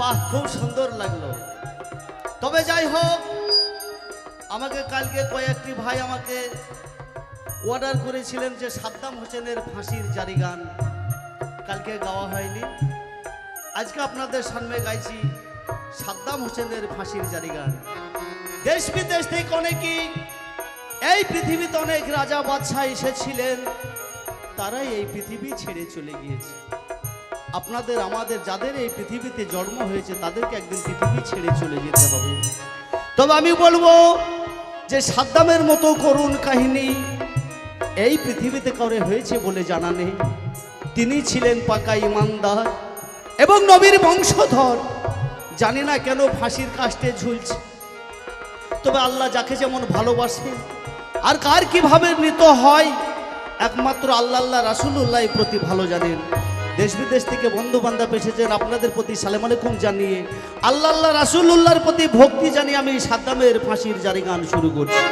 বাহ, খুব সুন্দর লাগলো। তবে যাই হোক, আমাকে কালকে কয়েকটি ভাই আমাকে অর্ডার করেছিলেন যে সাদ্দাম হোসেনের ফাঁসির জারি গান কালকে গাওয়া হয়নি। আজকে আপনাদের সামনে গাইছি সাদ্দাম হোসেনের ফাঁসির জারি গান। দেশ বিদেশ থেকে অনেকেই, এই পৃথিবীতে অনেক রাজা বাদশাহ এসেছিলেন, তারাই এই পৃথিবী ছেড়ে চলে গিয়েছে। আপনাদের আমাদের যাদের এই পৃথিবীতে জন্ম হয়েছে তাদেরকে একদিন পৃথিবী ছেড়ে চলে যেতে হবে। তবে আমি বলবো যে সাদ্দামের মতো করুণ কাহিনী এই পৃথিবীতে করে হয়েছে বলে জানা নেই। তিনি ছিলেন পাকা ইমানদার এবং নবীর বংশধর। জানি না কেন ফাঁসির কাস্টে ঝুলছে, তবে আল্লাহ যাকে যেমন ভালোবাসে আর কার কিভাবে মৃত হয় একমাত্র আল্লাহ রাসূলুল্লাহ প্রতি ভালো জানেন। দেশ বিদেশ থেকে বন্ধু বান্ধব এসেছেন, আপনাদের প্রতি সালাম আলাইকুম জানিয়ে আল্লাহ রাসূলুল্লাহর প্রতি ভক্তি জানিয়ে আমি সাদ্দামের ফাঁসির জারি গান শুরু করছি।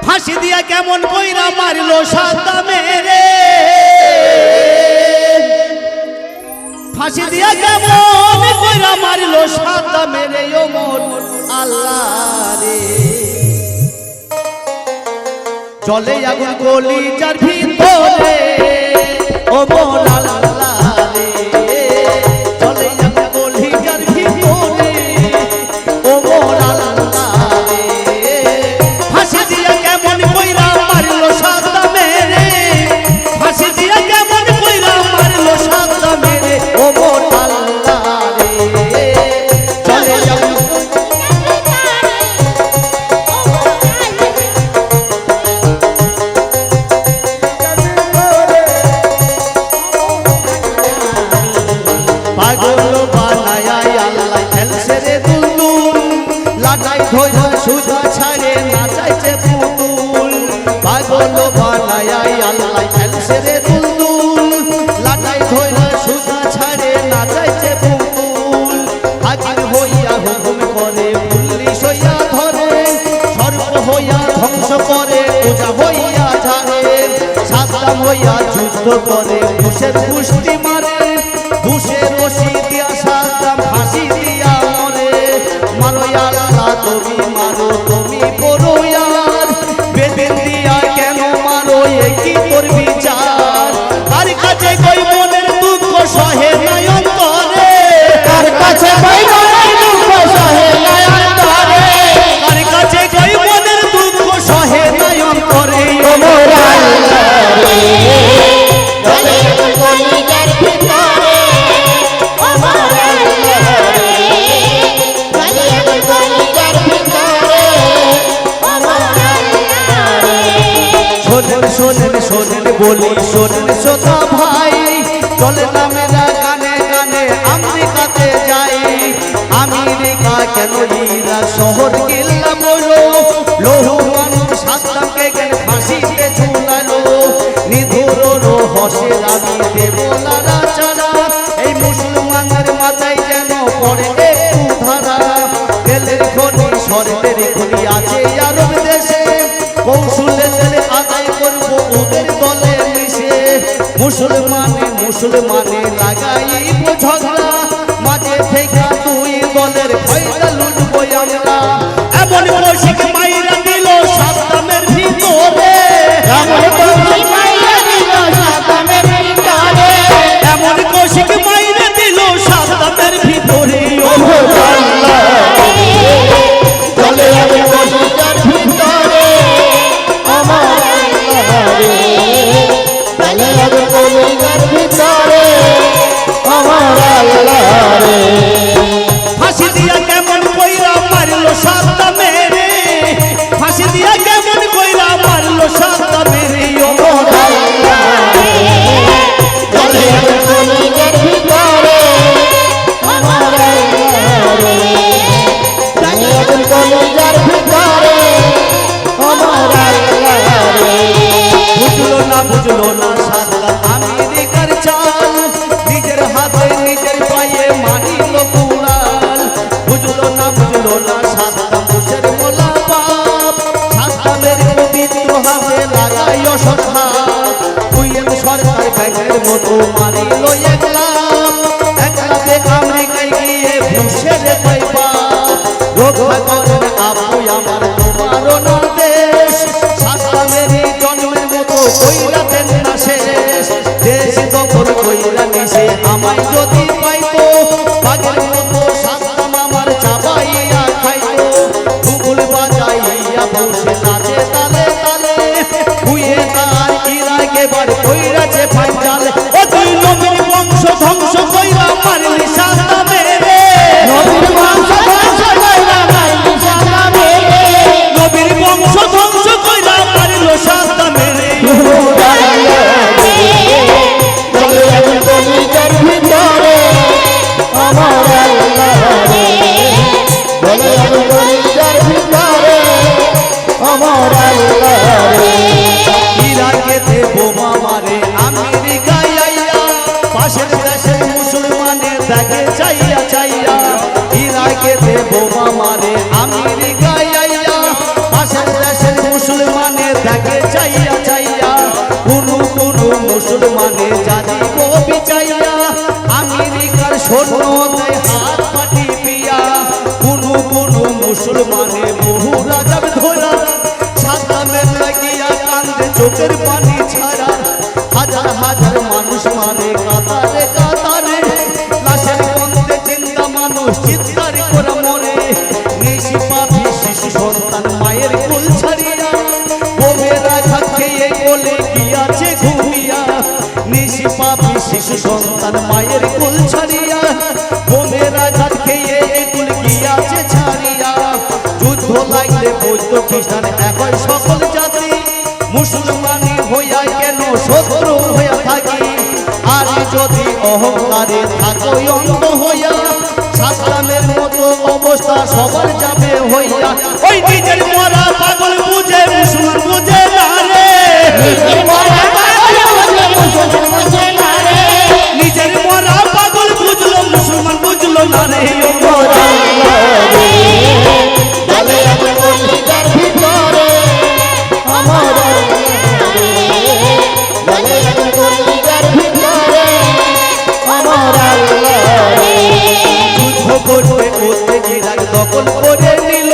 ফাঁসি দিয়া কেমন কইরা মারলো সাদ্দামের, ফাঁসি দিয়া কেমন কইরা মারলো সাদ্দামের ওমর আল্লাহ রে। চলে আগুন কলিজার ভিতরে ওমর আল্লাহ রে, চলে আগুন কলিজার ভিতরে ওমর আল্লাহ রে। ফাঁসি দিয়া কেমন কইরা মারলো সাদ্দামের, ফাঁসি দিয়া কেমন কইরা মারলো সাদ্দামের ওমর আল্লাহ রে। চলে আগুন পাগল বানায় আল্লাহ খেলছে রে দুলদুল, লাটাই ধইরা সুজা ছাড়ে নাচাইছে পুতুল। পাগল বানায় আল্লাহ খেলছে রে দুলদুল, লাটাই ধইরা সুজা ছাড়ে নাচাইছে পুতুল। হাজির হইয়া হুকুম করে পুলিশ হইয়া ধরে, সর্ব হইয়া ধ্বংস করে পূজা হইয়া ঝাড়ে। সাদ্দাম হইয়া যুদ্ধ করে ঘুষের পুষ্টি মারে, ঘুষের রশি দিয়া সাদ্দাম ফাঁসি দিয়া মরে। মারো আল্লাহ তুমি মারো, তুমি পড়ো আর বেদিন দিয়া কেন মারো, একই তোর বিচার। কার কাছে কই মনের দুঃখ সহে নয়ন করে, কার কাছে কই মনের দুঃখ সহে নয়ন করে, কার কাছে কই মনের দুঃখ সহে নয়ন করে ওমর আল্লাহ রে। চলে আগুন কলিজার ভিতরে ওমর আল্লাহ রে, চলে আগুন কলিজার ভিতরে ওমর আল্লাহ রে। শোনেন শোনেন শোনেন বলি শোনেন শ্রোতা ভাই, চলে না মেরা গানে গানে আমেরিকাতে যাই। আমেরিকা কেন ইরাক শহর গেলা বলো, লৌহ মানব সাদ্দামকে কেন ফাঁসিতে ঝুলালো। নিধুর রহস্যের আমি দেব লারা চারা, এই মুসলমানের মাথায় যেন পড়ে একটু ধারা। তেলের খনি স্বর্ণের খনি আছে আরব দেশে, কৌশলে তেলে আদায় করবো ওদের দলে মিশে। মুসলমানে লাগাইব ঝগড়া, মাঝে থেকে দুই দলের ফায়দা লুটবো আমরা। এমন কৌশিক মাইরা দিল সাদ্দামের ভিতরে, এমন কৌশিক মাইরা দিল সাদ্দামের ভিতরে, এমন কৌশিক মাইরা দিল সাদ্দামের ভিতরে ওমর আল্লাহ রে। চলে আগুন কলিজার ভিতরে ওমর আল্লাহ রে, চলে আগুন কলিজার ভিতরে ওমর আল্লাহ রে। ফাঁসি দিয়া কেমন কইরা মারলো সাদ্দামের, ফাঁসি দিয়া কেমন কইরা মারলো সাদ্দামের ওমর আল্লাহ রে। চলে আগুন কলিজার ভিতরে ওমর আল্লাহ রে, চলে আগুন কলিজার ভিতরে ওমর আল্লাহ রে। বুঝলো না সাদ্দাম আমেরিকার চাল, নিজের হাতে নিজের পায়ে মানিল কুড়াল। বুঝলো না সাদ্দাম বুশের মোলা বাপ, সাদ্দামের পবিত্র হাতে লাগাই অসৎ হাত। কুয়েত সরকার ব্যাঙের মতো মারিল এক রক্ষা করেন আপু আমার তোমারও না দেশ সাতকামেরই জন্মের মতো কইরা দেন না শেষ দেশ দখল কইরা নিছে আমায় যদি পাইতো বাঘের মতো সাতকাম আমার চাবাইয়া খাইতো ভূগোল বাজাইয়া বসে নাচে তালে তালে হুয়ে তার ইরাকে বার কইরাছে ফাইজালে ও তুই নবীর বংশ ধ্বংস কইরা মারলি সাতকামেরে নবীর বংশ ধ্বংস কইরা মারলি সাতকামেরে নবীর বংশ ধ্বংস কইরা মারলো সাতকামেরে ইরাকেতে বোমা মারে আমেরিকায় আইয়া পাশের দেশের মুসলমানের দেখে চাইয়া চাইয়া ইরাকেতে বোমা মারে আমেরিকায় আইয়া পাশের দেশের মুসলমানের দেখে চাইয়া চাইয়া কোনো মুসলমানের জাতি কবি চাইয়া আমেরিকার স্বর্ণ দেয় হাত পাটি পিয়া কোনো মুসলমানের বহু রাজার ধরা সাতকামের লাগিয়া কান্দে চোখের পানি ছাড়া হাজার হাজার মানুষ মারে কাতারে কাতারে লাশের গন্ধে চিন্তা মানুষ চিৎকার করে মরে নিশি পাপি শিশু সন্তান মায়ের কোল ছাড়িয়া বোমের আঘাত খেয়ে কোলে গিয়াছে ঘুমিয়া নিশি পাপি শিশু সন্তান মায়ের কোল ছাড়িয়া বোমের আঘাত খেয়ে কোল গিয়াছে ছাড়িয়া যুদ্ধ লাগলে বৌদ্ধ খ্রিস্টান একই সকল জাতি মুসলমানি হইয়া কেন শত্রু হইয়া থাকি আর যদি অহংকারে থাকো অন্ধ হইয়া সাতকামের মতো অবস্থা সবার যাবে হইয়া ওই নিজের মরা পাগল বুঝে মুসলমান বুঝে না রে নিজের মরা পাগল বুঝলো মুসলমান বুঝলো না রে দখল করে নিল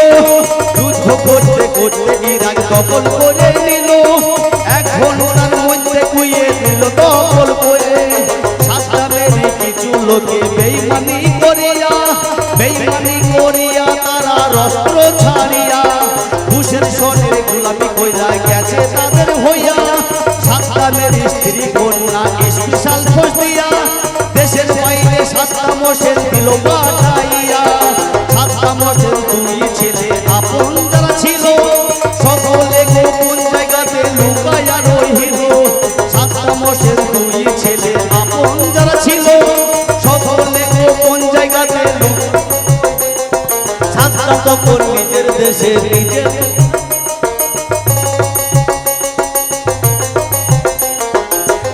যুদ্ধ করতে করতে ইরাক দখল করে নিল এখন তার মধ্যে কুইয়ে দিল দখল করে সাতকামেরই কিছু লোকে বেইমানি করিয়া তারা অস্ত্র ছাড়িয়া ঘুষের সনের গোলামি কইরা গেছে তাদের হইয়া সাতকামের স্ত্রী কন্যা স্পেশাল খোঁজ দিয়া দেশের বাইরে সাতকাম হোসেন দিল পাঠাইয়া সাতকাম হোসেন দুই ছেলে আপন যারা ছিল সকলে গোপন জায়গাতে লুকায়া রহিল সাতকাম হোসেন দুই ছেলে আপন যারা ছিল সকলে গোপন জায়গাতে সাতকাম তখন নিজের দেশে নিজের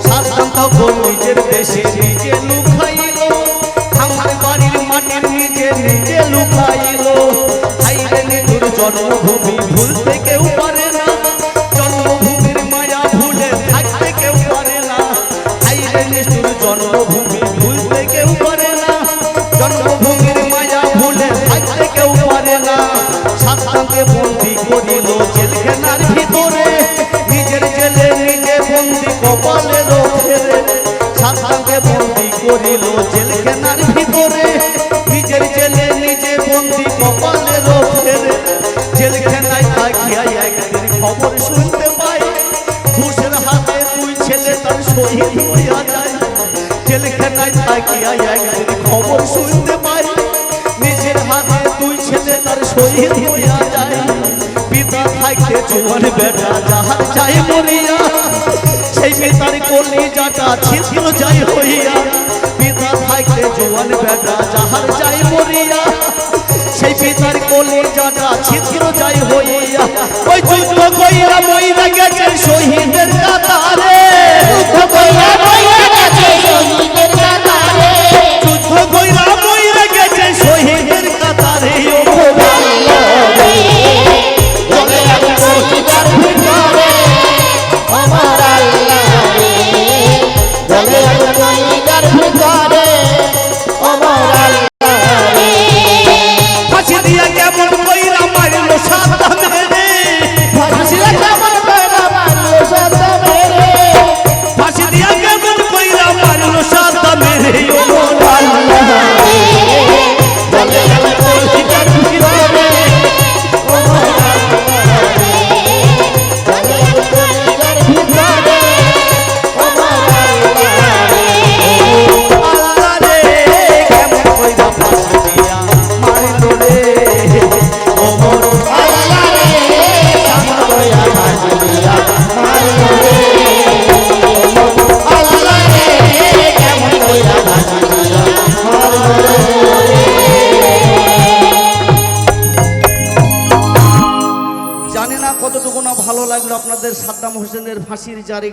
সাতকাম তখন নিজের দেশে নিজে লুকাইল আমার বাড়ির মাটির নিজে নিজে লুকাইল হাইরে নিতুর জন্মভূমি ভুলতে কেউ পারে না জন্মভূমির মায়া ভুলে থাকতে কেউ পারে না হাইরে নিতুর জন্মভূমি ভুলতে কেউ পারে না জন্মভূমির মায়া ভুলে থাকতে কেউ পারে না সাতকামকে বন্দি করিল জেলখানার ভিতরে নিজের জেলে নিজে বন্দি কপালে ফেরে সাতকামকে বন্দি করিল জেলখানার ভিতরে নিজের জেলে নিজে বন্দি কপালে ফেরে জেলখানায় থাকিয়া একদিন খবর শুনতে পাই ঘুষের হাতে দুই ছেলে তার শহীদ হইয়া যায় জেলখানায় থাকিয়া একদিন খবর শুনতে পাই নিজের হাতে দুই ছেলে তার শহীদ হইয়া যায় পিতা থাকতে জোয়ান বেটা যাহার যায় মরিয়া সেই পিতার কলিজাটা ছিদ্র যায় হইয়া পিতা থাকতে জোয়ান বেটা যাহার যায় মরিয়া সেই পিতার কলিজাটা ছিদ্র যায় হইয়া ওই যুদ্ধ কইরা মইরা গেছে শহীদের কাতারে যুদ্ধ কইরা মইরা গেছে শহীদের কাতারে যুদ্ধ কইরা মইরা গেছে শহীদের কাতারে ও আল্লাহ রে বলে আমি শহীদের ভিতরে আমার আল্লাহ রে বলে আমি শহীদের ভিতরে আমার আল্লাহ রে ফাঁসি দিয়া কেমন ফাঁসির জারে